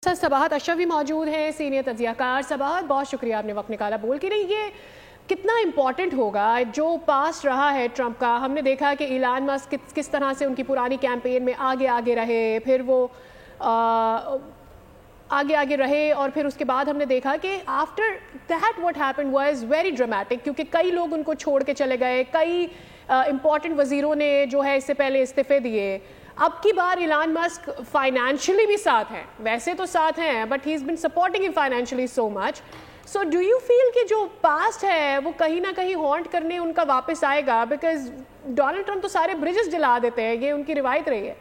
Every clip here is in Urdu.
سر صباحت اشرف بھی موجود ہیں، سینئر تجزیہ کار. صباحت بہت شکریہ آپ نے وقت نکالا. بول کے نہیں یہ کتنا امپورٹنٹ ہوگا جو پاس رہا ہے ٹرمپ کا. ہم نے دیکھا کہ ایلان مسک کس طرح سے ان کی پرانی کیمپین میں آگے رہے، پھر وہ آگے رہے، اور پھر اس کے بعد ہم نے دیکھا کہ after that what happened was very dramatic, کیونکہ کئی لوگ ان کو چھوڑ کے چلے گئے، کئی امپورٹنٹ وزیروں نے جو ہے اس سے پہلے استعفے دیے. اب کی بار ایلان مسک فائنینشلی بھی ساتھ ہیں، ویسے تو ساتھ ہیں but he is been supporting ہم financially so much. So do you feel کہ جو پاسٹ ہے وہ کہیں نہ کہیں ہانٹ کرنے ان کا واپس آئے گا؟ بیکاز ڈونلڈ ٹرمپ تو سارے برجز جلا دیتے ہیں، یہ ان کی روایت رہی ہے.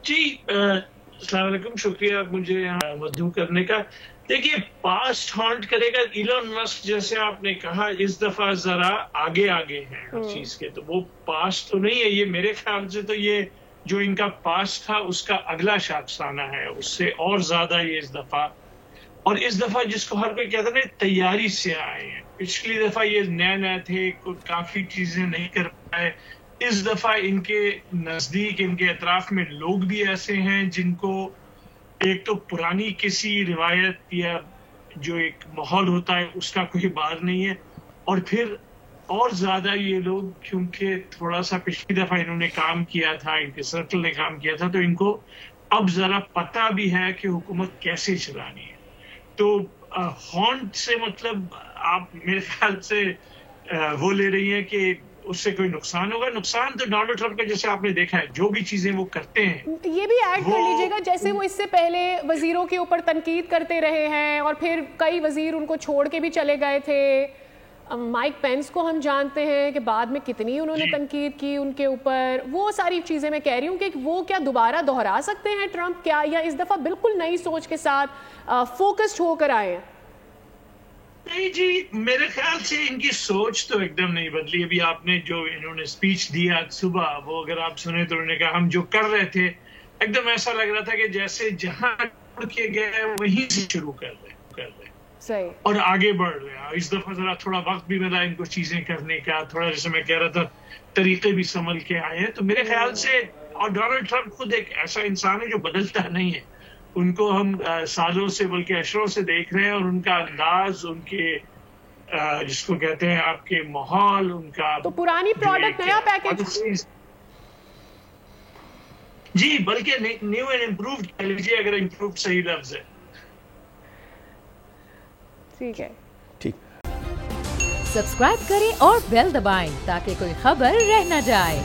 جی السلام علیکم، شکریہ مجھے یہاں مدعو کرنے کا. دیکھیے پاسٹ ہانٹ کرے گا. ایلان مسک جیسے آپ نے کہا اس دفعہ ذرا آگے ہیں ہر چیز کے، تو وہ پاسٹ تو نہیں ہے. یہ میرے خیال سے تو یہ جو ان کا پاسٹ تھا اس کا اگلا شاخسانہ ہے، اس سے اور زیادہ یہ اس دفعہ. اور اس دفعہ جس کو ہر کوئی کہتا ہے تیاری سے آئے ہیں. پچھلی دفعہ یہ نئے تھے، کافی چیزیں نہیں کر پائے. اس دفعہ ان کے نزدیک، ان کے اطراف میں لوگ بھی ایسے ہیں جن کو ایک تو پرانی کسی روایت یا جو ایک ماحول ہوتا ہے اس کا کوئی بار نہیں ہے، اور پھر اور زیادہ یہ لوگ کیونکہ تھوڑا سا پچھلی دفعہ انہوں نے کام کیا تھا، ان کے سرکل نے کام کیا تھا، تو ان کو اب ذرا پتہ بھی ہے کہ حکومت کیسے چلانی ہے. تو ہانٹ سے مطلب آپ میرے خیال سے وہ لے رہی ہیں کہ اس سے کوئی نقصان ہوگا. نقصان تو ڈونلڈ ٹرمپ کا جیسے آپ نے دیکھا ہے جو بھی چیزیں وہ کرتے ہیں. یہ بھی ایڈ کر لیجیے گا جیسے وہ اس سے پہلے وزیروں کے اوپر تنقید کرتے رہے ہیں اور پھر کئی وزیر ان کو چھوڑ کے بھی چلے گئے تھے. مائک پینس کو ہم جانتے ہیں کہ بعد میں کتنی انہوں نے تنقید کی ان کے اوپر. وہ ساری چیزیں میں کہہ رہی ہوں کہ وہ کیا دوبارہ دہرا سکتے ہیں ٹرمپ کیا، یا اس دفعہ بالکل نئی سوچ کے ساتھ فوکسڈ ہو کر آئے ہیں؟ نہیں جی، میرے خیال سے ان کی سوچ تو ایک دم نہیں بدلی. ابھی آپ نے جو انہوں نے اسپیچ دیا صبح، وہ اگر آپ سنیں تو انہوں نے کہا ہم جو کر رہے تھے ایک دم ایسا لگ رہا تھا کہ جیسے جہاں کے گئے وہیں سے شروع کر رہے صحیح اور آگے بڑھ رہے ہیں. اس دفعہ ذرا تھوڑا وقت بھی ملا ان کو چیزیں کرنے کا، تھوڑا جیسے میں کہہ رہا تھا طریقے بھی سنبھل کے آئے ہیں. تو میرے خیال سے، اور ڈونلڈ ٹرمپ خود ایک ایسا انسان ہے جو بدلتا نہیں ہے. ان کو ہم سالوں سے بلکہ اشروں سے دیکھ رہے ہیں، اور ان کا انداز، ان کے جس کو کہتے ہیں آپ کے ماحول، ان کا تو پرانی پروڈکٹ نیا پیکیج جی، بلکہ نیو اینڈ امپرووڈ کہہ لیجیے اگر امپرووڈ صحیح لفظ ہے. ٹھیک ہے، ٹھیک. سبسکرائب کریں اور بیل دبائیں تاکہ کوئی خبر رہ نہ جائے.